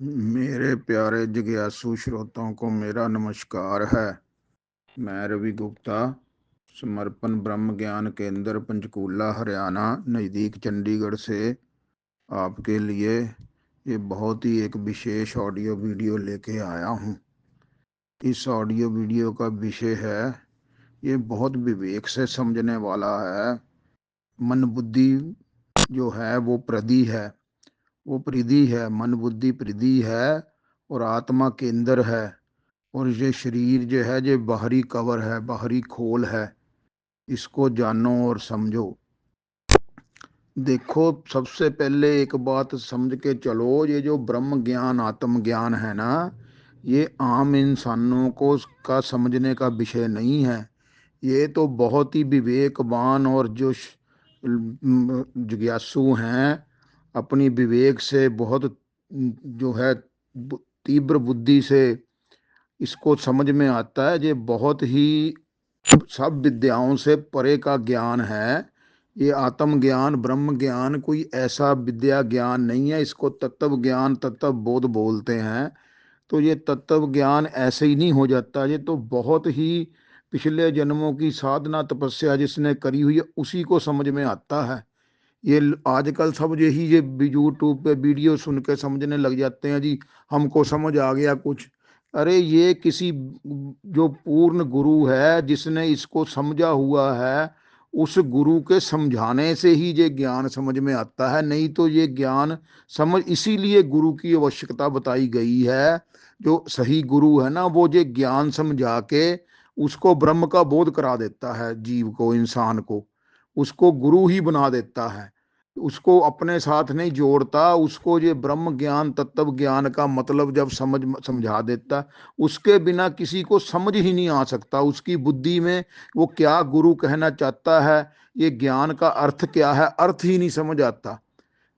मेरे प्यारे जिज्ञासु श्रोताओं को मेरा नमस्कार है। मैं रवि गुप्ता, समर्पण ब्रह्म ज्ञान केंद्र पंचकूला हरियाणा नज़दीक चंडीगढ़ से आपके लिए ये बहुत ही एक विशेष ऑडियो वीडियो लेके आया हूँ। इस ऑडियो वीडियो का विषय है, ये बहुत विवेक से समझने वाला है। मन बुद्धि जो है वो प्रदी है, वो परिधि है। मन बुद्धि परिधि है और आत्मा केंद्र है। और ये शरीर जो है ये बाहरी कवर है, बाहरी खोल है। इसको जानो और समझो। देखो, सबसे पहले एक बात समझ के चलो, ये जो ब्रह्म ज्ञान आत्म ज्ञान है ना, ये आम इंसानों को का समझने का विषय नहीं है। ये तो बहुत ही विवेकवान और जो जिज्ञासु हैं, अपनी विवेक से बहुत जो है तीव्र बुद्धि से इसको समझ में आता है। ये बहुत ही सब विद्याओं से परे का ज्ञान है। ये आत्म ज्ञान ब्रह्म ज्ञान कोई ऐसा विद्या ज्ञान नहीं है। इसको तत्व ज्ञान तत्व बोध बोलते हैं। तो ये तत्व ज्ञान ऐसे ही नहीं हो जाता। ये तो बहुत ही पिछले जन्मों की साधना तपस्या जिसने करी हुई है उसी को समझ में आता है। ये आजकल सब यही ये यूट्यूब पे वीडियो सुन के समझने लग जाते हैं, जी हमको समझ आ गया कुछ। अरे ये किसी जो पूर्ण गुरु है जिसने इसको समझा हुआ है, उस गुरु के समझाने से ही ये ज्ञान समझ में आता है। नहीं तो ये ज्ञान समझ, इसीलिए गुरु की आवश्यकता बताई गई है। जो सही गुरु है ना, वो ये ज्ञान समझा के उसको ब्रह्म का बोध करा देता है, जीव को, इंसान को। उसको गुरु ही बना देता है, उसको अपने साथ नहीं जोड़ता। उसको ये ब्रह्म ज्ञान तत्व ज्ञान का मतलब जब समझा देता, उसके बिना किसी को समझ ही नहीं आ सकता। उसकी बुद्धि में वो क्या गुरु कहना चाहता है, ये ज्ञान का अर्थ क्या है, अर्थ ही नहीं समझ आता।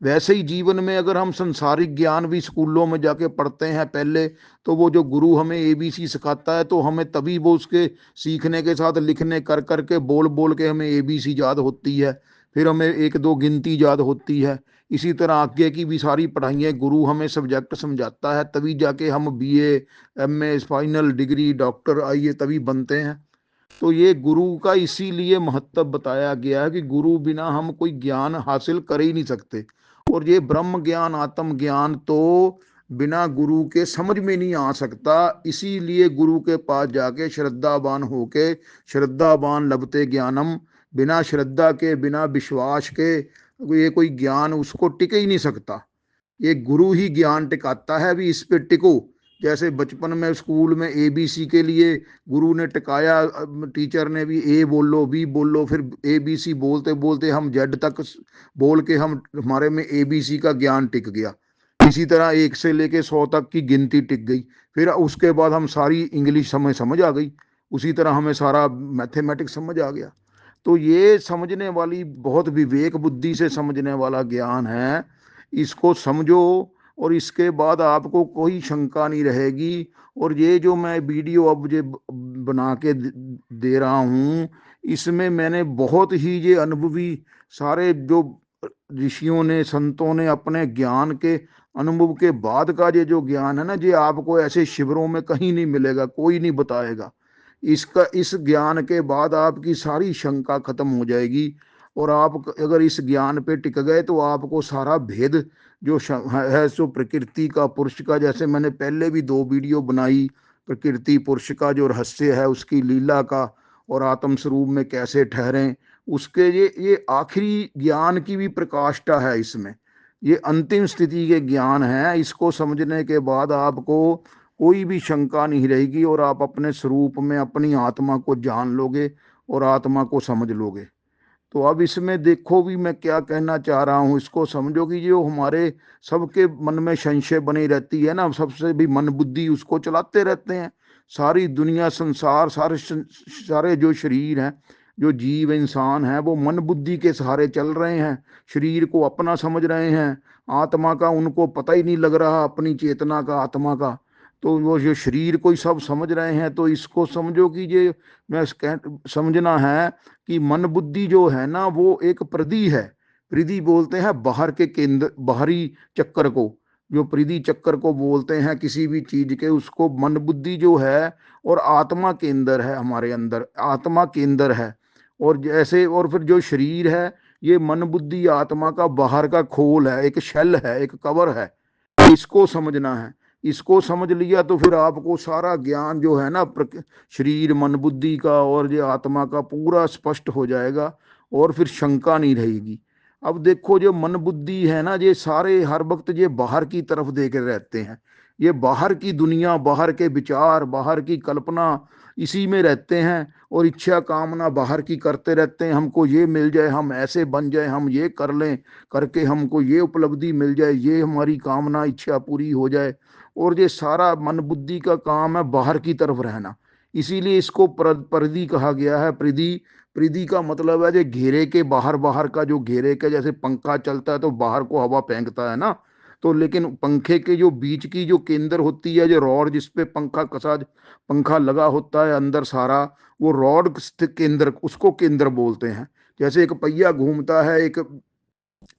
वैसे ही जीवन में अगर हम संसारिक ज्ञान भी स्कूलों में जाके पढ़ते हैं पहले, तो वो जो गुरु हमें एबीसी सिखाता है, तो हमें तभी वो उसके सीखने के साथ लिखने कर करके बोल बोल के हमें एबीसी याद होती है। फिर हमें एक दो गिनती याद होती है। इसी तरह आगे की भी सारी पढ़ाइयाँ गुरु हमें सब्जेक्ट समझाता है, तभी जाके हम BA MA final decree doctor आइए तभी बनते हैं। तो ये गुरु का इसीलिए महत्व बताया गया है कि गुरु बिना हम कोई ज्ञान हासिल कर ही नहीं सकते। और ये ब्रह्म ज्ञान आत्म ज्ञान तो बिना गुरु के समझ में नहीं आ सकता। इसीलिए गुरु के पास जाके श्रद्धावान होके, श्रद्धावान लभते ज्ञानम, बिना श्रद्धा के बिना विश्वास के ये कोई ज्ञान उसको टिक ही नहीं सकता। ये गुरु ही ज्ञान टिकाता है, भी इस पे टिको। जैसे बचपन में स्कूल में एबीसी के लिए गुरु ने टिकाया, टीचर ने भी ए बोलो बी बोलो, फिर एबीसी बोलते बोलते हम जेड तक बोल के हम हमारे में एबीसी का ज्ञान टिक गया। इसी तरह एक से लेके 100 तक की गिनती टिक गई। फिर उसके बाद हम सारी इंग्लिश हमें समझ आ गई। उसी तरह हमें सारा मैथमेटिक्स समझ आ गया। तो ये समझने वाली, बहुत विवेक बुद्धि से समझने वाला ज्ञान है। इसको समझो और इसके बाद आपको कोई शंका नहीं रहेगी। और ये जो मैं वीडियो अब ये बना के दे रहा हूँ, इसमें मैंने बहुत ही ये अनुभवी सारे जो ऋषियों ने संतों ने अपने ज्ञान के अनुभव के बाद का ये जो ज्ञान है ना, ये आपको ऐसे शिविरों में कहीं नहीं मिलेगा, कोई नहीं बताएगा। इसका इस ज्ञान के बाद आपकी सारी शंका खत्म हो जाएगी। और आप अगर इस ज्ञान पे टिक गए तो आपको सारा भेद जो है सो प्रकृति का पुरुष का, जैसे मैंने पहले भी 2 वीडियो बनाई, प्रकृति पुरुष का जो रहस्य है उसकी लीला का, और आत्म स्वरूप में कैसे ठहरें उसके, ये आखिरी ज्ञान की भी प्रकाष्ठा है इसमें। ये अंतिम स्थिति के ज्ञान है। इसको समझने के बाद आपको कोई भी शंका नहीं रहेगी और आप अपने स्वरूप में अपनी आत्मा को जान लोगे और आत्मा को समझ लोगे। तो अब इसमें देखो भी मैं क्या कहना चाह रहा हूँ, इसको समझो कि जो हमारे सबके मन में संशय बनी रहती है ना, सबसे भी मन बुद्धि उसको चलाते रहते हैं। सारी दुनिया संसार सारे सारे जो शरीर हैं, जो जीव इंसान हैं, वो मन बुद्धि के सहारे चल रहे हैं। शरीर को अपना समझ रहे हैं, आत्मा का उनको पता ही नहीं लग रहा, अपनी चेतना का आत्मा का। तो वो जो शरीर को ही सब समझ रहे हैं। तो इसको समझो कि ये मैं समझना है कि मन बुद्धि जो है ना, वो एक प्रदि है। प्रदि बोलते हैं बाहर के केंद्र, बाहरी चक्कर को। जो परिधि चक्कर को बोलते हैं किसी भी चीज के, उसको मन बुद्धि जो है और आत्मा केंद्र है, हमारे अंदर आत्मा केंद्र है। और जैसे और फिर जो शरीर है, ये मन बुद्धि आत्मा का बाहर का खोल है, एक शेल है, एक कवर है। इसको समझना है। इसको समझ लिया तो फिर आपको सारा ज्ञान जो है ना शरीर मन बुद्धि का और ये आत्मा का पूरा स्पष्ट हो जाएगा, और फिर शंका नहीं रहेगी। अब देखो जो मन बुद्धि है ना, ये सारे हर वक्त ये बाहर की तरफ देख रहते हैं। ये बाहर की दुनिया, बाहर के विचार, बाहर की कल्पना, इसी में रहते हैं। और इच्छा कामना बाहर की करते रहते हैं, हमको ये मिल जाए, हम ऐसे बन जाए, हम ये कर लें, करके हमको ये उपलब्धि मिल जाए, ये हमारी कामना इच्छा पूरी हो जाए। और ये सारा मन बुद्धि का काम है बाहर की तरफ रहना। इसीलिए इसको परिधि कहा गया है। परिधि, परिधि का मतलब है जो घेरे के बाहर, बाहर का जो घेरे के, जैसे पंखा चलता है तो बाहर को हवा फेंकता है ना, तो लेकिन पंखे के जो बीच की जो केंद्र होती है, जो रॉड जिसपे पंखा कसा, पंखा लगा होता है अंदर सारा, वो रॉड केंद्र, उसको केंद्र बोलते हैं। जैसे एक पहिया घूमता है, एक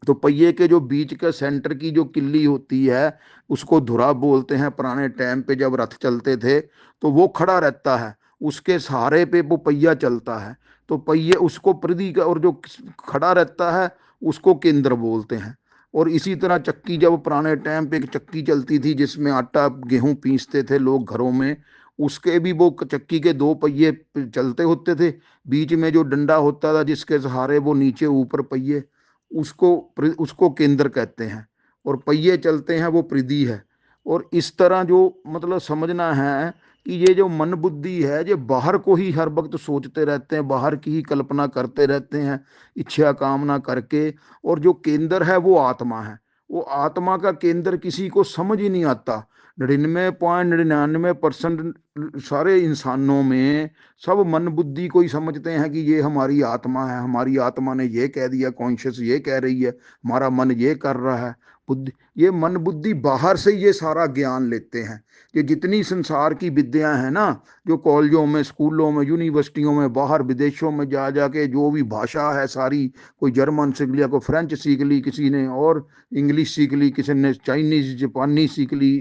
तो पहिए के जो बीच के सेंटर की जो किल्ली होती है, उसको धुरा बोलते हैं। पुराने टाइम पे जब रथ चलते थे तो वो खड़ा रहता है, उसके सहारे पे वो पहिया चलता है। तो पहिए उसको परिधि का, और जो खड़ा रहता है उसको केंद्र बोलते हैं। और इसी तरह चक्की, जब पुराने टाइम पे एक चक्की चलती थी जिसमें आटा गेहूं पीसते थे लोग घरों में, उसके भी वो चक्की के दो पहिए चलते होते थे। बीच में जो डंडा होता था जिसके सहारे वो नीचे ऊपर पहिए, उसको उसको केंद्र कहते हैं। और पहिए चलते हैं वो परिधि है। और इस तरह जो मतलब समझना है कि ये जो मन बुद्धि है, ये बाहर को ही हर वक्त सोचते रहते हैं, बाहर की ही कल्पना करते रहते हैं इच्छा कामना करके। और जो केंद्र है वो आत्मा है। वो आत्मा का केंद्र किसी को समझ ही नहीं आता। 99.99% सारे इंसानों में सब मन बुद्धि को ही समझते हैं कि ये हमारी आत्मा है, हमारी आत्मा ने ये कह दिया, कॉन्शियस ये कह रही है, हमारा मन ये कर रहा है। बुद्धि, ये मन बुद्धि बाहर से ये सारा ज्ञान लेते हैं। ये जितनी संसार की विद्याएं हैं ना, जो कॉलेजों में, स्कूलों में, यूनिवर्सिटियों में, बाहर विदेशों में जा जाके जो भी भाषा है सारी, कोई जर्मन सीख लिया, कोई फ्रेंच सीख ली किसी ने, और इंग्लिश सीख ली किसी ने, चाइनीज जापानी सीख ली,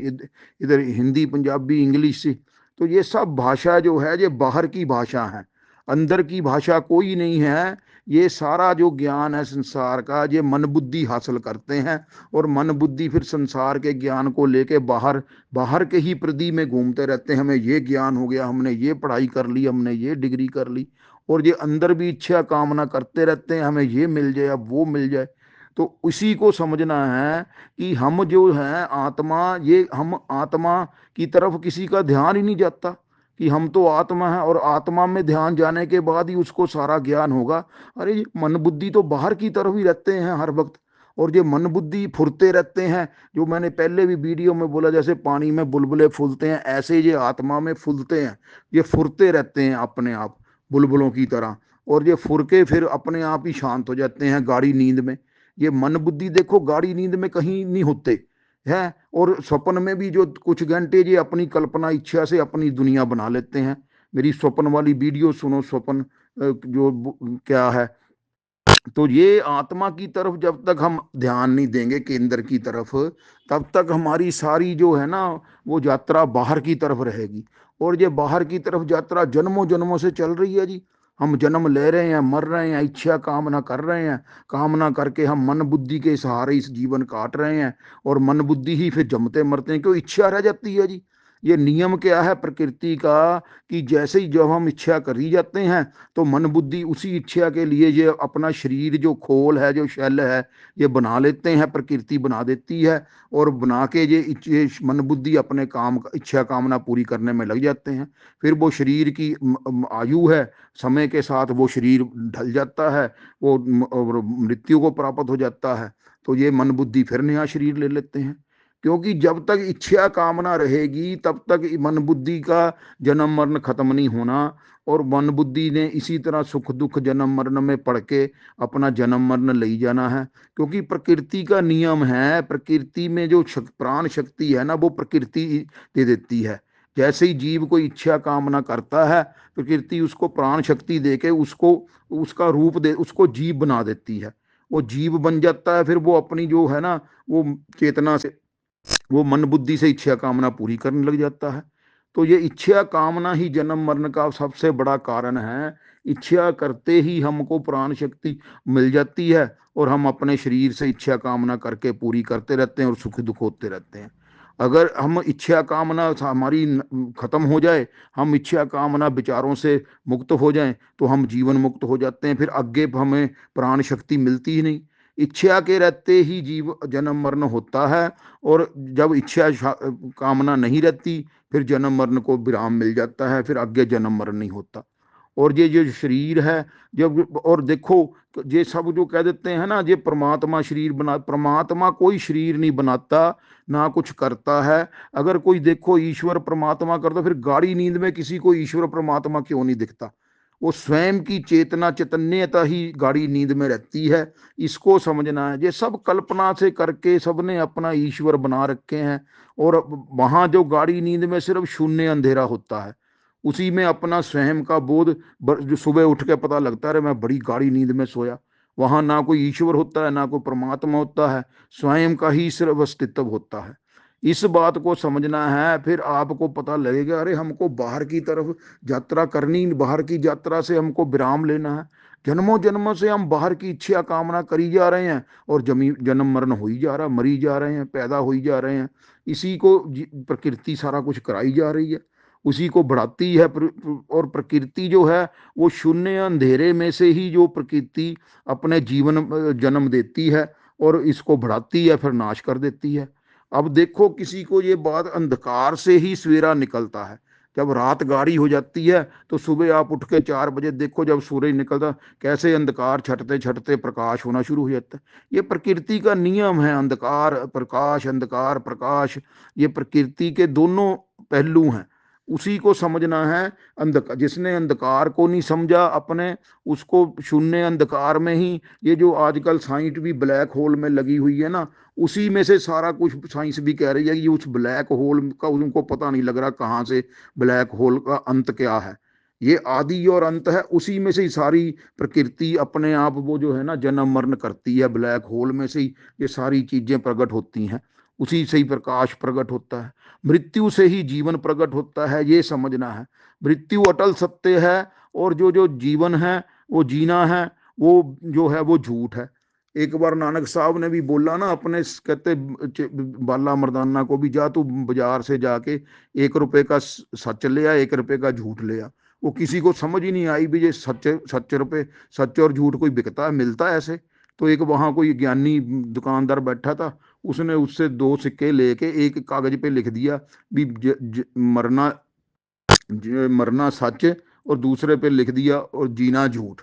इधर हिंदी पंजाबी इंग्लिश। तो ये सब भाषा जो है ये बाहर की भाषा है, अंदर की भाषा कोई नहीं है। ये सारा जो ज्ञान है संसार का, ये मन बुद्धि हासिल करते हैं। और मन बुद्धि फिर संसार के ज्ञान को लेके बाहर, बाहर के ही प्रति में घूमते रहते हैं। हमें ये ज्ञान हो गया, हमने ये पढ़ाई कर ली, हमने ये डिग्री कर ली, और ये अंदर भी इच्छा कामना करते रहते हैं, हमें ये मिल जाए, अब वो मिल जाए। तो उसी को समझना है कि हम जो हैं आत्मा, ये हम आत्मा की तरफ किसी का ध्यान ही नहीं जाता कि हम तो आत्मा है, और आत्मा में ध्यान जाने के बाद ही उसको सारा ज्ञान होगा। अरे ये मन बुद्धि तो बाहर की तरफ ही रहते हैं हर वक्त। और ये मन बुद्धि फुरते रहते हैं, जो मैंने पहले भी वीडियो में बोला, जैसे पानी में बुलबुले फूलते हैं, ऐसे ये आत्मा में फूलते हैं। ये फुरते रहते हैं अपने आप, बुलबुलों की तरह। और ये फुर के फिर अपने आप ही शांत हो जाते हैं गाढ़ी नींद में। ये मन बुद्धि देखो गाढ़ी नींद में कहीं नहीं होते हैं। और स्वप्न में भी जो कुछ घंटे ये अपनी कल्पना इच्छा से अपनी दुनिया बना लेते हैं। मेरी स्वप्न वाली वीडियो सुनो, स्वप्न जो क्या है। तो ये आत्मा की तरफ जब तक हम ध्यान नहीं देंगे, केंद्र की तरफ, तब तक हमारी सारी जो है ना वो यात्रा बाहर की तरफ रहेगी। और ये बाहर की तरफ यात्रा जन्मों जन्मों से चल रही है जी। हम जन्म ले रहे हैं, मर रहे हैं, इच्छा कामना कर रहे हैं, कामना करके हम मन बुद्धि के सहारे इस जीवन काट रहे हैं। और मन बुद्धि ही फिर जमते मरते हैं, क्यों इच्छा रह जाती है जी। ये नियम क्या है प्रकृति का, कि जैसे ही जब हम इच्छा कर ही जाते हैं, तो मन बुद्धि उसी इच्छा के लिए ये अपना शरीर जो खोल है, जो शैल है, ये बना लेते हैं, प्रकृति बना देती है। और बना के ये मन बुद्धि अपने काम इच्छा कामना पूरी करने में लग जाते हैं। फिर वो शरीर की आयु है, समय के साथ वो शरीर ढल जाता है, वो मृत्यु को प्राप्त हो जाता है। तो ये मन बुद्धि फिर नया शरीर ले लेते हैं। क्योंकि जब तक इच्छा कामना रहेगी तब तक मन बुद्धि का जन्म मरण खत्म नहीं होना। और मन बुद्धि ने इसी तरह सुख दुख जन्म मरण में पड़ के अपना जन्म मरण ले जाना है। क्योंकि प्रकृति का नियम है, प्रकृति में जो प्राण शक्ति है ना, वो प्रकृति दे देती है। जैसे ही जीव कोई इच्छा कामना करता है, प्रकृति उसको प्राण शक्ति दे के उसको उसका रूप दे, उसको जीव बना देती है। वो जीव बन जाता है, फिर वो अपनी जो है ना वो चेतना से वो मन बुद्धि से इच्छा कामना पूरी करने लग जाता है। तो ये इच्छा कामना ही जन्म मरण का सबसे बड़ा कारण है। इच्छा करते ही हमको प्राण शक्ति मिल जाती है और हम अपने शरीर से इच्छा कामना करके पूरी करते रहते हैं और सुख दुख होते रहते हैं। अगर हम इच्छा कामना हमारी खत्म हो जाए, हम इच्छा कामना विचारों से मुक्त हो जाएं, तो हम जीवन मुक्त हो जाते हैं। फिर आगे हमें प्राण शक्ति मिलती ही नहीं। इच्छा के रहते ही जीव जन्म मरण होता है, और जब इच्छा कामना नहीं रहती, फिर जन्म मरण को विराम मिल जाता है, फिर आगे जन्म मरण नहीं होता। और ये जो शरीर है, जब और देखो, ये सब जो कह देते हैं ना, ये परमात्मा शरीर बना, परमात्मा कोई शरीर नहीं बनाता, ना कुछ करता है। अगर कोई देखो ईश्वर परमात्मा करता, फिर गाढ़ी नींद में किसी को ईश्वर परमात्मा क्यों नहीं दिखता? वो स्वयं की चेतना चैतन्यता ही गाढ़ी नींद में रहती है। इसको समझना है। ये सब कल्पना से करके सबने अपना ईश्वर बना रखे हैं, और वहां जो गाढ़ी नींद में सिर्फ शून्य अंधेरा होता है, उसी में अपना स्वयं का बोध जो सुबह उठ के पता लगता है, मैं बड़ी गाढ़ी नींद में सोया। वहां ना कोई ईश्वर होता है, ना कोई परमात्मा होता है, स्वयं का ही सिर्फ अस्तित्व होता है। इस बात को समझना है, फिर आपको पता लगेगा, अरे हमको बाहर की तरफ यात्रा करनी, बाहर की यात्रा से हमको विराम लेना है। जन्मों जन्मों से हम बाहर की इच्छा कामना करी जा रहे हैं, और जन्म मरण हो ही जा रहा, मरी जा रहे हैं, पैदा हो ही जा रहे हैं। इसी को प्रकृति सारा कुछ कराई जा रही है, उसी को बढ़ाती है। और प्रकृति जो है, वो शून्य अंधेरे में से ही जो प्रकृति अपने जीवन जन्म देती है, और इसको बढ़ाती है, फिर नाश कर देती है। अब देखो, किसी को ये बात, अंधकार से ही सवेरा निकलता है। जब रात गाढ़ी हो जाती है, तो सुबह आप उठ के 4 बजे देखो, जब सूरज निकलता, कैसे अंधकार छटते छटते प्रकाश होना शुरू हो जाता है। ये प्रकृति का नियम है, अंधकार प्रकाश, अंधकार प्रकाश। ये प्रकृति के दोनों पहलू हैं, उसी को समझना है। अंधकार, जिसने अंधकार को नहीं समझा अपने, उसको शून्य अंधकार में ही, ये जो आजकल साइंस भी ब्लैक होल में लगी हुई है ना, उसी में से सारा कुछ साइंस भी कह रही है कि उस ब्लैक होल का उनको पता नहीं लग रहा कहाँ से ब्लैक होल का अंत क्या है। ये आदि और अंत है, उसी में से ही सारी प्रकृति अपने आप वो जो है ना जन्म मरण करती है। ब्लैक होल में से ही ये सारी चीजें प्रकट होती हैं, उसी से ही प्रकाश प्रकट होता है। मृत्यु से ही जीवन प्रकट होता है, ये समझना है। मृत्यु अटल सत्य है, और जो जो जीवन है, वो जीना है, वो जो है वो झूठ है। एक बार नानक साहब ने भी बोला ना अपने, कहते बाला मर्दाना को भी, जा तू बाजार से जाके 1 रुपए का सच ले आ, 1 रुपए का झूठ ले आ। वो किसी को समझ ही नहीं आई भी ये सच सच रुपए, सच और झूठ कोई बिकता है, मिलता है ऐसे? तो एक वहां कोई ज्ञानी दुकानदार बैठा था, उसने उससे 2 सिक्के लेके एक कागज पे लिख दिया भी मरना मरना सच, और दूसरे पे लिख दिया और जीना झूठ।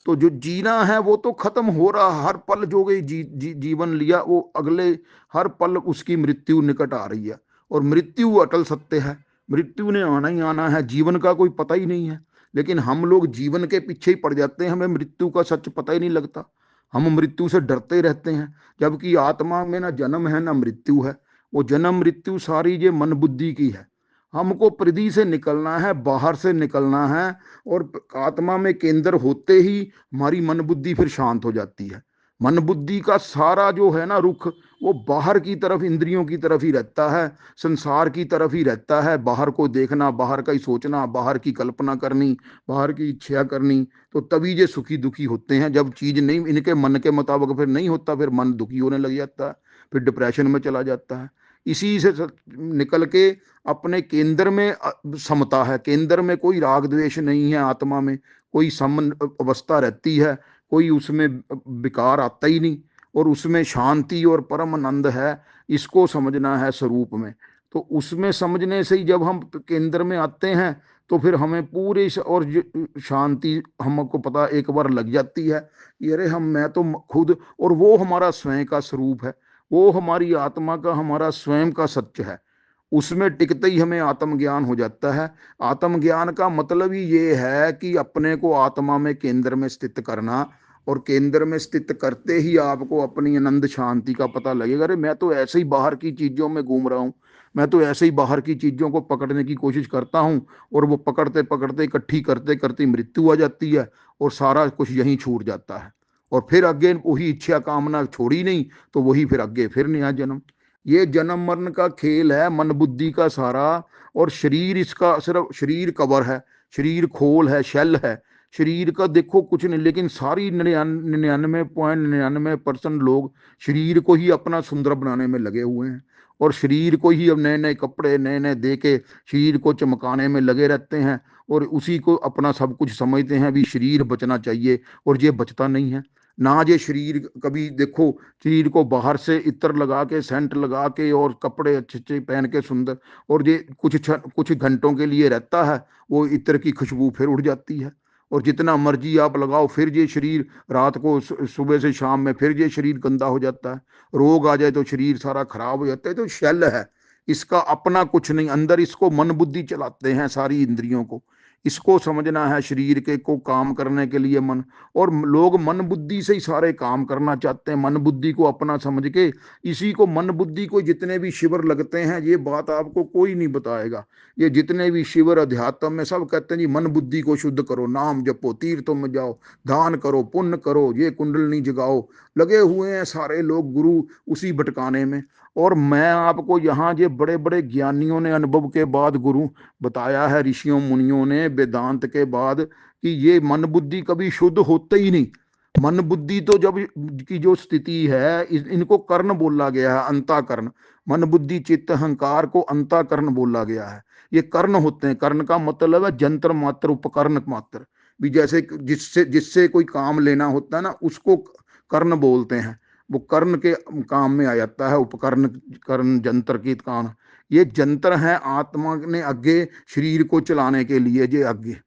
तो जो जीना है वो तो खत्म हो रहा, हर पल जो गई जीवन लिया, वो अगले हर पल उसकी मृत्यु निकट आ रही है। और मृत्यु अटल सत्य है, मृत्यु ने आना ही आना है, जीवन का कोई पता ही नहीं है। लेकिन हम लोग जीवन के पीछे ही पड़ जाते हैं, हमें मृत्यु का सच पता ही नहीं लगता। हम मृत्यु से डरते रहते हैं, जबकि आत्मा में ना जन्म है ना मृत्यु है। वो जन्म मृत्यु सारी ये मन बुद्धि की है। हमको परिधि से निकलना है, बाहर से निकलना है, और आत्मा में केंद्र होते ही हमारी मन बुद्धि फिर शांत हो जाती है। मन बुद्धि का सारा जो है ना रुख, वो बाहर की तरफ, इंद्रियों की तरफ ही रहता है, संसार की तरफ ही रहता है। बाहर को देखना, बाहर का ही सोचना, बाहर की कल्पना करनी, बाहर की इच्छा करनी। तो तभी ये सुखी दुखी होते हैं। जब चीज नहीं इनके मन के मुताबिक फिर नहीं होता, फिर मन दुखी होने लग जाता है, फिर डिप्रेशन में चला जाता है। इसी से निकल के अपने केंद्र में समता है, केंद्र में कोई राग द्वेष नहीं है, आत्मा में कोई सम अवस्था रहती है, कोई उसमें विकार आता ही नहीं, और उसमें शांति और परम आनंद है। इसको समझना है स्वरूप में। तो उसमें समझने से ही जब हम केंद्र में आते हैं, तो फिर हमें पूरे और शांति हमको पता एक बार लग जाती है कि अरे हम, मैं तो खुद, और वो हमारा स्वयं का स्वरूप है, वो हमारी आत्मा का, हमारा स्वयं का सत्य है। उसमें टिकते ही हमें आत्मज्ञान हो जाता है। आत्मज्ञान का मतलब ही ये है कि अपने को आत्मा में केंद्र में स्थित करना, और केंद्र में स्थित करते ही आपको अपनी आनंद शांति का पता लगेगा। अरे मैं तो ऐसे ही बाहर की चीजों में घूम रहा हूँ, मैं तो ऐसे ही बाहर की चीजों को पकड़ने की कोशिश करता हूँ, और वो पकड़ते पकड़ते इकट्ठी करते करते मृत्यु आ जाती है, और सारा कुछ यहीं छूट जाता है। और फिर आगे वही इच्छा कामना छोड़ी नहीं, तो वही फिर आगे फिर नया जन्म। ये जन्म मरण का खेल है, मन बुद्धि का सारा। और शरीर इसका सिर्फ शरीर कवर है, शरीर खोल है, शेल है। शरीर का देखो कुछ नहीं, लेकिन सारी 99.99% लोग शरीर को ही अपना सुंदर बनाने में लगे हुए हैं। और शरीर को ही अब नए नए कपड़े नए नए दे के शरीर को चमकाने में लगे रहते हैं। और उसी को अपना सब कुछ समझते हैं, भी शरीर बचना चाहिए। और ये बचता नहीं है ना। ये शरीर कभी देखो, शरीर को बाहर से इत्र लगा के, सेंट लगा के और कपड़े अच्छे अच्छे पहन के सुंदर, और ये कुछ घंटों के लिए रहता है, वो इत्र की खुशबू फिर उड़ जाती है। और जितना मर्जी आप लगाओ, फिर ये शरीर रात को सुबह से शाम में फिर ये शरीर गंदा हो जाता है। रोग आ जाए तो शरीर सारा खराब हो जाता है। तो शैल है, इसका अपना कुछ नहीं। अंदर इसको मन बुद्धि चलाते हैं, सारी इंद्रियों को। इसको समझना है, शरीर के को काम करने के लिए मन। और लोग मन बुद्धि से ही सारे काम करना चाहते हैं, मन बुद्धि को अपना समझ के। इसी को मन बुद्धि को जितने भी शिविर लगते हैं, ये बात आपको कोई नहीं बताएगा। ये जितने भी शिविर अध्यात्म में सब कहते हैं जी मन बुद्धि को शुद्ध करो, नाम जपो, तीर्थों में जाओ, दान करो, पुण्य करो, ये कुंडलनी जगाओ। लगे हुए हैं सारे लोग गुरु उसी भटकाने में। और मैं आपको यहाँ ये बड़े बड़े ज्ञानियों ने अनुभव के बाद गुरु बताया है, ऋषियों मुनियों ने वेदांत के बाद, कि ये मन बुद्धि कभी शुद्ध होते ही नहीं। मन बुद्धि तो जब की जो स्थिति है, इनको कर्ण बोला गया है, अंताकरण। मन बुद्धि चित्त अहंकार को अंताकरण बोला गया है। ये कर्ण होते हैं। कर्ण का मतलब है जंत्र मात्र, उपकरण मात्र। भी जैसे जिससे जिससे कोई काम लेना होता है ना, उसको कर्ण बोलते हैं। वो कर्ण के काम में आ जाता है, उपकरण, कर्ण जंत्र की काम। ये जंतर है आत्मा ने आगे शरीर को चलाने के लिए, ये आगे।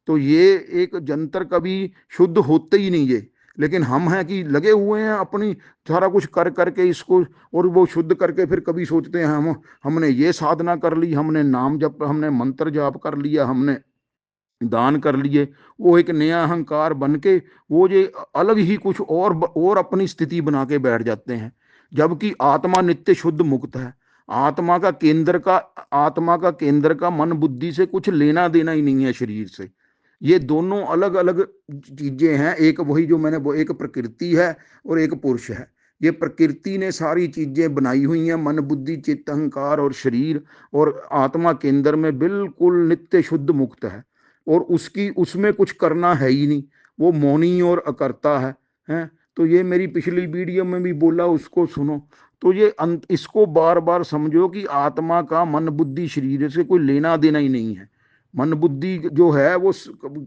तो ये एक जंतर कभी शुद्ध होते ही नहीं ये। लेकिन हम हैं कि लगे हुए हैं अपनी सारा कुछ कर करके इसको, और वो शुद्ध करके फिर कभी सोचते हैं हमने ये साधना कर ली, हमने नाम जप, हमने मंत्र जाप कर लिया, हमने दान कर लिए। वो एक नया अहंकार बन के वो ये अलग ही कुछ और अपनी स्थिति बना के बैठ जाते हैं। जबकि आत्मा नित्य शुद्ध मुक्त है। आत्मा का केंद्र का आत्मा का केंद्र का मन बुद्धि से कुछ लेना देना ही नहीं है शरीर से। ये दोनों अलग अलग चीजें हैं। एक वही जो मैंने वो एक प्रकृति है और एक पुरुष है। ये प्रकृति ने सारी चीजें बनाई हुई हैं, मन बुद्धि चित्त अहंकार और शरीर। और आत्मा केंद्र में बिल्कुल नित्य शुद्ध मुक्त है। और उसकी उसमें कुछ करना है ही नहीं, वो मौनी और अकर्ता है। तो ये मेरी पिछली वीडियो में भी बोला, उसको सुनो। तो ये इसको बार बार समझो कि आत्मा का मन बुद्धि शरीर से कोई लेना देना ही नहीं है। मन बुद्धि जो है वो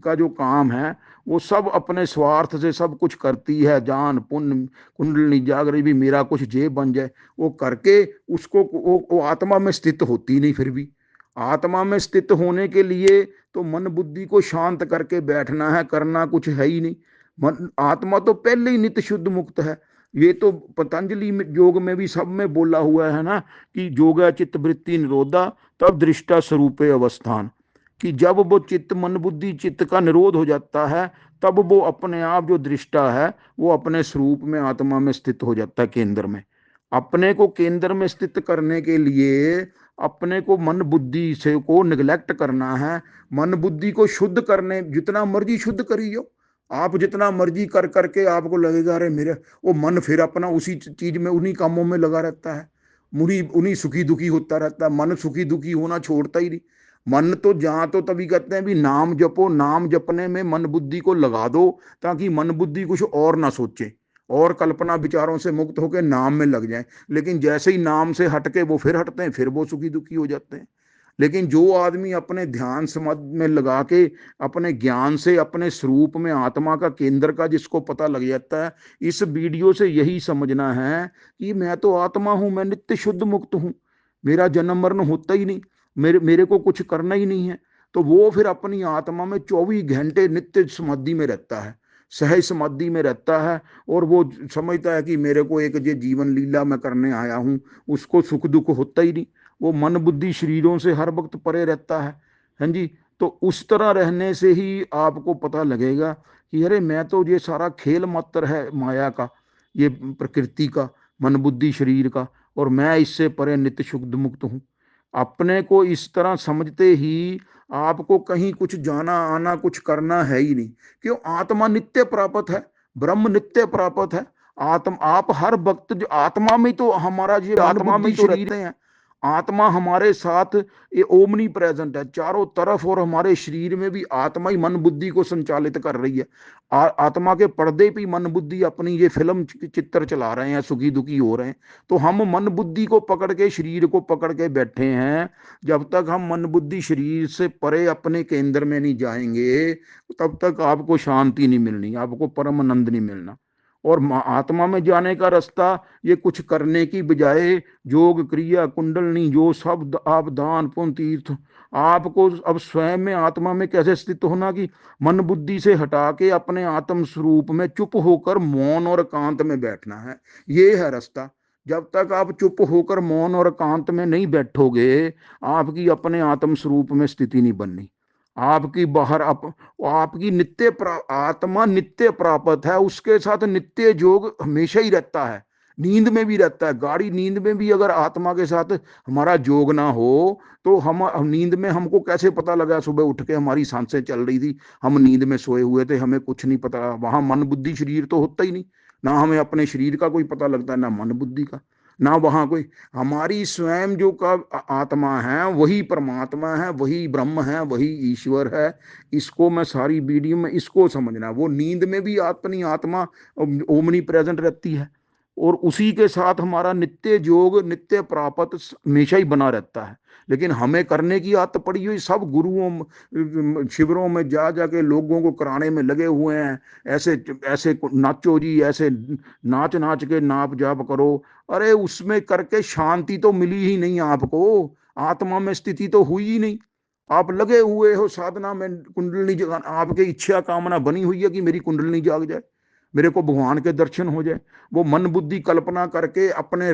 का जो काम है, वो सब अपने स्वार्थ से सब कुछ करती है। जान पुण्य कुंडली जागृति भी मेरा कुछ जे बन जाए, वो करके उसको वो आत्मा में स्थित होती नहीं। फिर भी आत्मा में स्थित होने के लिए तो मन बुद्धि को शांत करके बैठना है, करना कुछ है ही नहीं। मन आत्मा तो पहले ही नित्य शुद्ध मुक्त है। ये तो पतंजलि योग में भी सब में बोला हुआ है ना, कि योगा चित्त वृत्ति निरोधा तब दृष्टा स्वरूपे अवस्थान। कि जब वो चित्त मन बुद्धि चित्त का निरोध हो जाता है, तब वो अपने आप जो दृष्टा है वो अपने स्वरूप में आत्मा में स्थित हो जाता है, केंद्र में। अपने को केंद्र में स्थित करने के लिए अपने को मन बुद्धि से को निगलेक्ट करना है। मन बुद्धि को शुद्ध करने जितना मर्जी शुद्ध करियो, आप जितना मर्जी कर करके आपको लगेगा अरे मेरे, वो मन फिर अपना उसी चीज में उन्हीं कामों में लगा रहता है। मुनी उन्हीं सुखी दुखी होता रहता है। मन सुखी दुखी होना छोड़ता ही नहीं। मन तो जहां तो तभी कहते हैं भी नाम जपो, नाम जपने में मन बुद्धि को लगा दो, ताकि मन बुद्धि कुछ और ना सोचे और कल्पना विचारों से मुक्त होकर नाम में लग जाए। लेकिन जैसे ही नाम से हटके वो फिर हटते हैं, फिर वो सुखी दुखी हो जाते हैं। लेकिन जो आदमी अपने ध्यान समाधि में लगा के अपने ज्ञान से अपने स्वरूप में आत्मा का केंद्र का जिसको पता लग जाता है, इस वीडियो से यही समझना है कि मैं तो आत्मा हूं, मैं नित्य शुद्ध मुक्त हूं, मेरा जन्म मरण होता ही नहीं, मेरे मेरे को कुछ करना ही नहीं है। तो वो फिर अपनी आत्मा में 24 घंटे नित्य समाधि में रहता है, सहज समाधि में रहता है। और वो समझता है कि मेरे को एक ये जीवन लीला मैं करने आया हूं, उसको सुख दुख होता ही नहीं। वो मन बुद्धि शरीरों से हर वक्त परे रहता है। हाँ जी। तो उस तरह रहने से ही आपको पता लगेगा कि अरे मैं तो ये सारा खेल मात्र है माया का, ये प्रकृति का, मन बुद्धि शरीर का, और मैं इससे परे नित्य शुद्ध मुक्त हूँ। अपने को इस तरह समझते ही आपको कहीं कुछ जाना आना कुछ करना है ही नहीं। क्यों? आत्मा नित्य प्राप्त है, ब्रह्म नित्य प्राप्त है। आप हर वक्त जो आत्मा में तो हमारा ये मन बुद्धि शरीर हैं, आत्मा हमारे साथ ये ओमनी प्रेजेंट है चारों तरफ, और हमारे शरीर में भी आत्मा ही मन बुद्धि को संचालित कर रही है। आत्मा के पर्दे पे मन बुद्धि अपनी ये फिल्म चित्र चला रहे हैं, सुखी दुखी हो रहे हैं। तो हम मन बुद्धि को पकड़ के, शरीर को पकड़ के बैठे हैं। जब तक हम मन बुद्धि शरीर से परे अपने केंद्र में नहीं जाएंगे, तब तक आपको शांति नहीं मिलनी, आपको परम आनंद नहीं मिलना। और आत्मा में जाने का रास्ता ये कुछ करने की बजाय योग क्रिया कुंडलनी जो सब आप दान पुण्य तीर्थ, आपको अब स्वयं में आत्मा में कैसे स्थित होना कि मन बुद्धि से हटा के अपने आत्म स्वरूप में चुप होकर मौन और एकांत में बैठना है। ये है रास्ता। जब तक आप चुप होकर मौन और एकांत में नहीं बैठोगे, आपकी अपने आत्म स्वरूप में स्थिति नहीं बननी। आपकी बाहर आपकी आत्मा नित्य प्राप्त है, उसके साथ नित्य जोग हमेशा ही रहता है। नींद में भी रहता है, गाढ़ी नींद में भी अगर आत्मा के साथ हमारा जोग ना हो तो हम नींद में, हमको कैसे पता लगा सुबह उठ के हमारी सांसें चल रही थी, हम नींद में सोए हुए थे, हमें कुछ नहीं पता। वहां मन बुद्धि शरीर तो होता ही नहीं, ना हमें अपने शरीर का कोई पता लगता है, ना मन बुद्धि का, ना वहां कोई। हमारी स्वयं जो का आत्मा है वही परमात्मा है, वही ब्रह्म है, वही ईश्वर है। इसको मैं सारी वीडियो में इसको समझना, वो नींद में भी अपनी आत्मा ओमनी प्रेजेंट रहती है, और उसी के साथ हमारा नित्य जोग नित्य प्राप्त हमेशा ही बना रहता है। लेकिन हमें करने की आदत पड़ी हुई, सब गुरुओं शिविरों में जा जाके लोगों को कराने में लगे हुए हैं, ऐसे ऐसे नाचो जी, ऐसे नाच नाच के नाप जाप करो। अरे उसमें करके शांति तो मिली ही नहीं आपको, आत्मा में स्थिति तो हुई ही नहीं। आप लगे हुए हो साधना में, कुंडलनी जगाना, आपकी इच्छा कामना बनी हुई है कि मेरी कुंडलनी जाग जाए, मेरे को भगवान के दर्शन हो जाए। वो मन बुद्धि कल्पना करके अपने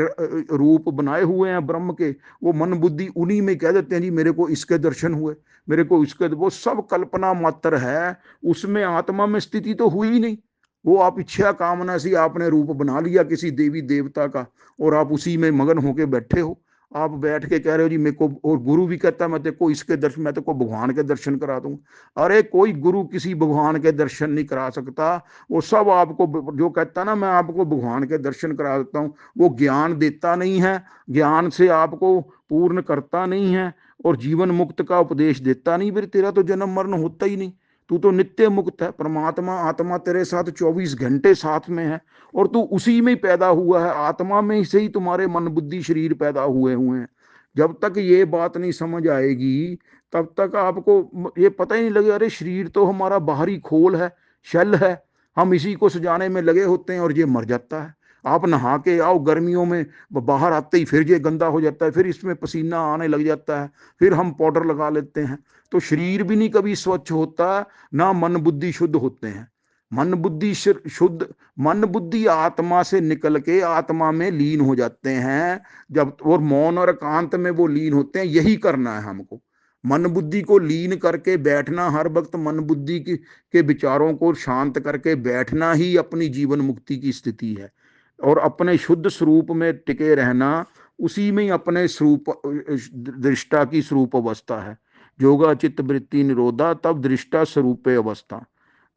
रूप बनाए हुए हैं ब्रह्म के, वो मन बुद्धि उन्हीं में कह देते हैं जी मेरे को इसके दर्शन हुए, मेरे को इसके, वो सब कल्पना मात्र है, उसमें आत्मा में स्थिति तो हुई ही नहीं। वो आप इच्छा कामना से आपने रूप बना लिया किसी देवी देवता का, और आप उसी में मगन होके बैठे हो। आप बैठ के कह रहे हो जी मेरे को, और गुरु भी कहता है मैं तेरे को इसके दर्शन, मैं तेरे को भगवान के दर्शन करा दूंगा। अरे कोई गुरु किसी भगवान के दर्शन नहीं करा सकता। वो सब आपको जो कहता है ना मैं आपको भगवान के दर्शन करा देता हूँ, वो ज्ञान देता नहीं है, ज्ञान से आपको पूर्ण करता नहीं है, और जीवन मुक्त का उपदेश देता नहीं। फिर तेरा तो जन्म मरण होता ही नहीं, तू तो नित्य मुक्त है। परमात्मा आत्मा तेरे साथ 24 घंटे साथ में है, और तू उसी में पैदा हुआ है, आत्मा में से ही तुम्हारे मन बुद्धि शरीर पैदा हुए हुए हैं। जब तक ये बात नहीं समझ आएगी, तब तक आपको ये पता ही नहीं लगेगा अरे शरीर तो हमारा बाहरी खोल है, शल है, हम इसी को सजाने में लगे होते हैं और ये मर जाता है। आप नहा के आओ गर्मियों में, बाहर आते ही फिर ये गंदा हो जाता है, फिर इसमें पसीना आने लग जाता है, फिर हम पाउडर लगा लेते हैं। तो शरीर भी नहीं कभी स्वच्छ होता, ना मन बुद्धि शुद्ध होते हैं। मन बुद्धि शुद्ध, मन बुद्धि आत्मा से निकल के आत्मा में लीन हो जाते हैं जब, और मौन और एकांत में वो लीन होते हैं। यही करना है हमको, मन बुद्धि को लीन करके बैठना, हर वक्त मन बुद्धि के विचारों को शांत करके बैठना ही अपनी जीवन मुक्ति की स्थिति है। और अपने शुद्ध स्वरूप में टिके रहना, उसी में ही अपने स्वरूप दृष्टा की स्वरूप अवस्था है। योगा चित्त वृत्ति निरोधा तब दृष्टा स्वरूप अवस्था।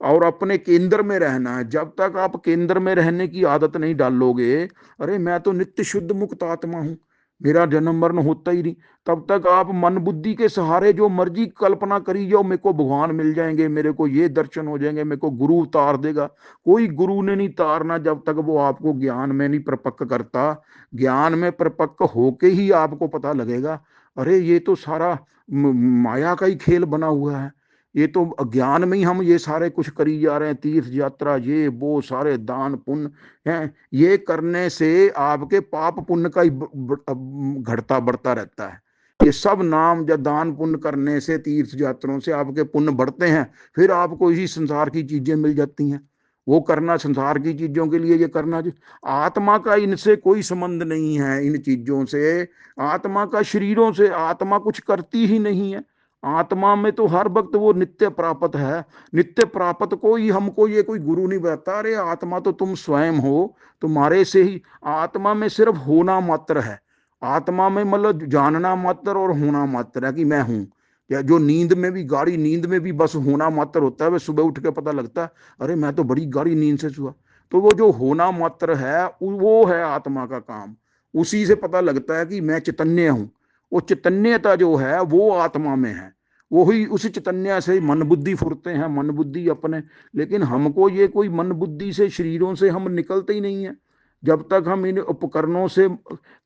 और अपने केंद्र में रहना है। जब तक आप केंद्र में रहने की आदत नहीं डालोगे, अरे मैं तो नित्य शुद्ध मुक्त आत्मा हूं, मेरा जन्म मरण होता ही नहीं, तब तक आप मन बुद्धि के सहारे जो मर्जी कल्पना करी जाओ, मेरे को भगवान मिल जाएंगे, मेरे को ये दर्शन हो जाएंगे, मेरे को गुरु उतार देगा। कोई गुरु ने नहीं तारना जब तक वो आपको ज्ञान में नहीं परिपक्व करता। ज्ञान में परिपक्व होके ही आपको पता लगेगा अरे ये तो सारा माया का ही खेल बना हुआ है, ये तो अज्ञान में ही हम ये सारे कुछ करी जा रहे हैं, तीर्थ यात्रा ये वो सारे दान पुण्य हैं। ये करने से आपके पाप पुण्य का ही घटता बढ़ता रहता है। ये सब नाम या दान पुण्य करने से, तीर्थ यात्राओं से आपके पुण्य बढ़ते हैं, फिर आपको इसी संसार की चीजें मिल जाती हैं। वो करना संसार की चीजों के लिए, ये करना आत्मा का इनसे कोई संबंध नहीं है, इन चीजों से, आत्मा का शरीरों से। आत्मा कुछ करती ही नहीं है, आत्मा में तो हर वक्त वो नित्य प्राप्त है। नित्य प्राप्त को ही हमको ये कोई गुरु नहीं बताता, अरे आत्मा तो तुम स्वयं हो, तुम्हारे से ही। आत्मा में सिर्फ होना मात्र है, आत्मा में मतलब जानना मात्र और होना मात्र है कि मैं हूं। या जो नींद में भी, गाढ़ी नींद में भी बस होना मात्र होता है। वह सुबह उठ के पता लगता है अरे मैं तो बड़ी गाढ़ी नींद से छुआ, तो वो जो होना मात्र है वो है आत्मा का काम। उसी से पता लगता है कि मैं चैतन्य हूं। वो चैतन्यता जो है वो आत्मा में है। वही उस चैतन्य से मन बुद्धि फुरते हैं, मन बुद्धि अपने। लेकिन हमको ये कोई मन बुद्धि से, शरीरों से हम निकलते ही नहीं है। जब तक हम इन उपकरणों से,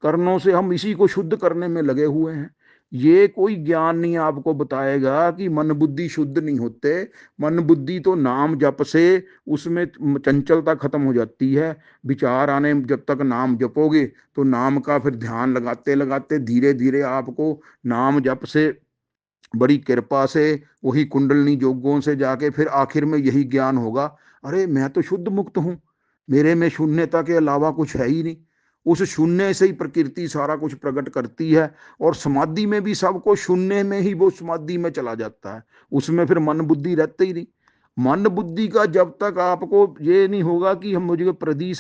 कर्णों से हम इसी को शुद्ध करने में लगे हुए हैं। ये कोई ज्ञान नहीं आपको बताएगा कि मन बुद्धि शुद्ध नहीं होते। मन बुद्धि तो नाम जप से उसमें चंचलता खत्म हो जाती है। विचार आने, जब तक नाम जपोगे तो नाम का फिर ध्यान लगाते लगाते धीरे धीरे आपको नाम जप से, बड़ी कृपा से, वही कुंडलनी योगों से जाके फिर आखिर में यही ज्ञान होगा, अरे मैं तो शुद्ध मुक्त हूं, मेरे में शून्यता के अलावा कुछ है ही नहीं। उस शून्य से ही प्रकृति सारा कुछ प्रकट करती है। और समाधि में भी सबको शून्य में ही वो समाधि में चला जाता है। उसमें फिर मन बुद्धि रहते ही नहीं। मन बुद्धि का जब तक आपको ये नहीं होगा कि हम, मुझे परिधि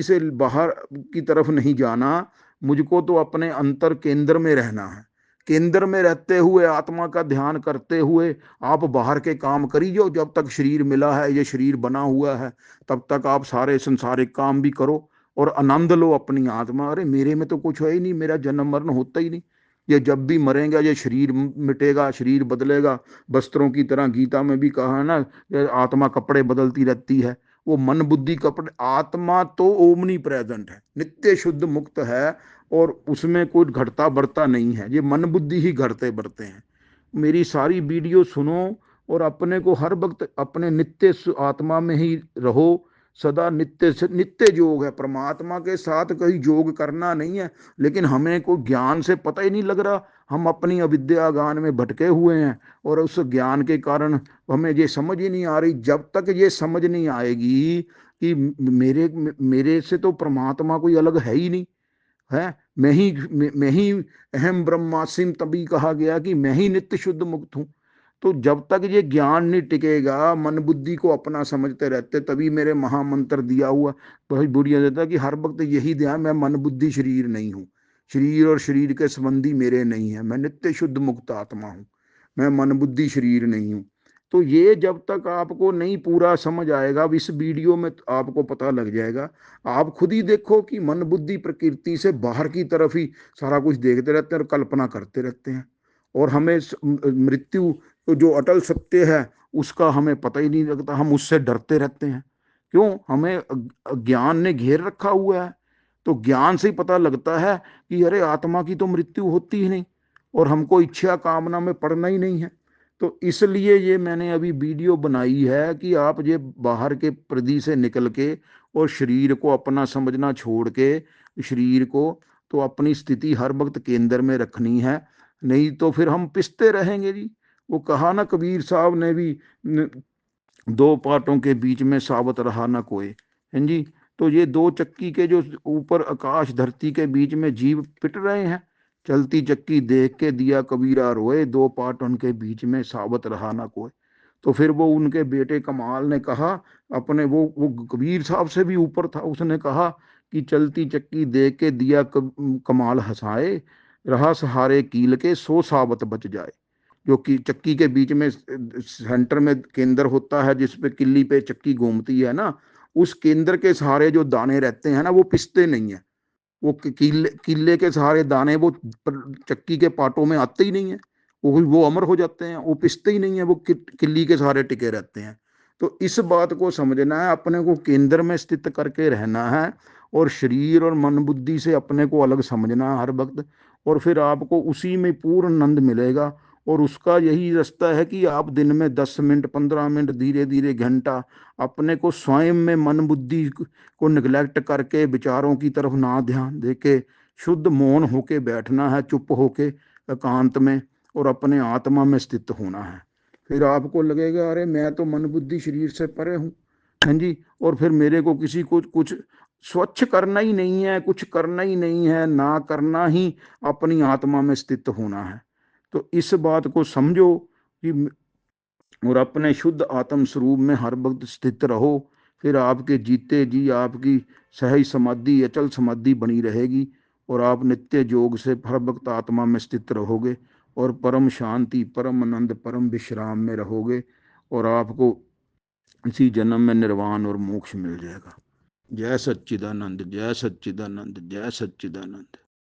से बाहर की तरफ नहीं जाना, मुझको तो अपने अंतर केंद्र में रहना है। केंद्र में रहते हुए आत्मा का ध्यान करते हुए आप बाहर के काम करिए। जब तक शरीर मिला है, ये शरीर बना हुआ है, तब तक आप सारे संसारिक काम भी करो और आनंद लो अपनी आत्मा। अरे मेरे में तो कुछ है ही नहीं, मेरा जन्म मरण होता ही नहीं। ये जब भी मरेंगे ये शरीर मिटेगा, शरीर बदलेगा। वस्त्रों की तरह गीता में भी कहा है ना, आत्मा कपड़े बदलती रहती है। वो मन बुद्धि कपड़े, आत्मा तो ओमनी प्रेजेंट है, नित्य शुद्ध मुक्त है। और उसमें कोई घटता बढ़ता नहीं है। ये मन बुद्धि ही घटते बढ़ते हैं। मेरी सारी वीडियो सुनो और अपने को हर वक्त अपने नित्य आत्मा में ही रहो। सदा नित्य नित्य योग है, परमात्मा के साथ कहीं योग करना नहीं है। लेकिन हमें को ज्ञान से पता ही नहीं लग रहा, हम अपनी अविद्या गान में भटके हुए हैं। और उस ज्ञान के कारण हमें ये समझ ही नहीं आ रही। जब तक ये समझ नहीं आएगी कि मेरे मेरे से तो परमात्मा कोई अलग है ही नहीं है, मैं ही अहम ब्रह्मास्मि, तभी कहा गया कि मैं ही नित्य शुद्ध मुक्त हूं। तो जब तक ये ज्ञान नहीं टिकेगा, मन बुद्धि को अपना समझते रहते, तभी मेरे महामंत्र दिया हुआ बहुत बुढ़िया देता कि हर वक्त यही ध्यान, मैं मन बुद्धि शरीर नहीं हूं, शरीर और शरीर के संबंधी मेरे नहीं है, मैं नित्य शुद्ध मुक्त आत्मा हूं, मैं मन बुद्धि शरीर नहीं हूं। तो ये जब तक आपको नहीं पूरा समझ आएगा, इस वीडियो में आपको पता लग जाएगा। आप खुद ही देखो कि मन बुद्धि प्रकृति से बाहर की तरफ ही सारा कुछ देखते रहते हैं और कल्पना करते रहते हैं। और हमें मृत्यु तो जो अटल सत्य है उसका हमें पता ही नहीं लगता, हम उससे डरते रहते हैं। क्यों? हमें ज्ञान ने घेर रखा हुआ है। तो ज्ञान से ही पता लगता है कि अरे आत्मा की तो मृत्यु होती ही नहीं, और हमको इच्छा कामना में पड़ना ही नहीं है। तो इसलिए ये मैंने अभी वीडियो बनाई है कि आप ये बाहर के प्रदेश से निकल के और शरीर को अपना समझना छोड़ के, शरीर को तो अपनी स्थिति हर वक्त केंद्र में रखनी है। नहीं तो फिर हम पिसते रहेंगे जी। वो कहा ना कबीर साहब ने भी, दो पाटों के बीच में साबत रहा ना कोई, है जी। तो ये दो चक्की के जो ऊपर आकाश धरती के बीच में जीव पिट रहे हैं, चलती चक्की देख के दिया कबीरा रोए, दो पाट उनके बीच में साबत रहा ना कोई। तो फिर वो उनके बेटे कमाल ने कहा, अपने वो कबीर साहब से भी ऊपर था, उसने कहा कि चलती चक्की देख के दिया कमाल हंसाए, रहा सहारे कील के सो साबत बच जाए। जो कि चक्की के बीच में सेंटर में केंद्र होता है, जिसपे किल्ली पे चक्की घूमती है ना, उस केंद्र के सहारे जो दाने रहते हैं ना, वो पिसते नहीं है। वो किले के सहारे दाने वो चक्की के पाटों में आते ही नहीं है। वो अमर हो जाते हैं, वो पिसते ही नहीं है, वो किल्ली के सहारे टिके रहते हैं। तो इस बात को समझना है, अपने को केंद्र में स्थित करके रहना है। और शरीर और मन बुद्धि से अपने को अलग समझना है हर वक्त। और फिर आपको उसी में पूर्ण आनंद मिलेगा। और उसका यही रास्ता है कि आप दिन में 10 मिनट, 15 मिनट, धीरे धीरे घंटा अपने को स्वयं में मन बुद्धि को निगलेक्ट करके विचारों की तरफ ना ध्यान देके शुद्ध मौन होके बैठना है, चुप होके एकांत में, और अपने आत्मा में स्थित होना है। फिर आपको लगेगा अरे मैं तो मन बुद्धि शरीर से परे हूँ, हाँ जी। और फिर मेरे को किसी को कुछ स्वच्छ करना ही नहीं है, कुछ करना ही नहीं है, ना करना ही अपनी आत्मा में स्थित होना है। तो इस बात को समझो कि, और अपने शुद्ध आत्म स्वरूप में हर वक्त स्थित रहो। फिर आपके जीते जी आपकी सहज समाधि, अचल समाधि बनी रहेगी। और आप नित्य योग से हर वक्त आत्मा में स्थित रहोगे और परम शांति, परम आनंद, परम विश्राम में रहोगे। और आपको इसी जन्म में निर्वाण और मोक्ष मिल जाएगा। जय सच्चिदानंद, जय सच्चिदानंद, जय सच्चिदानंद।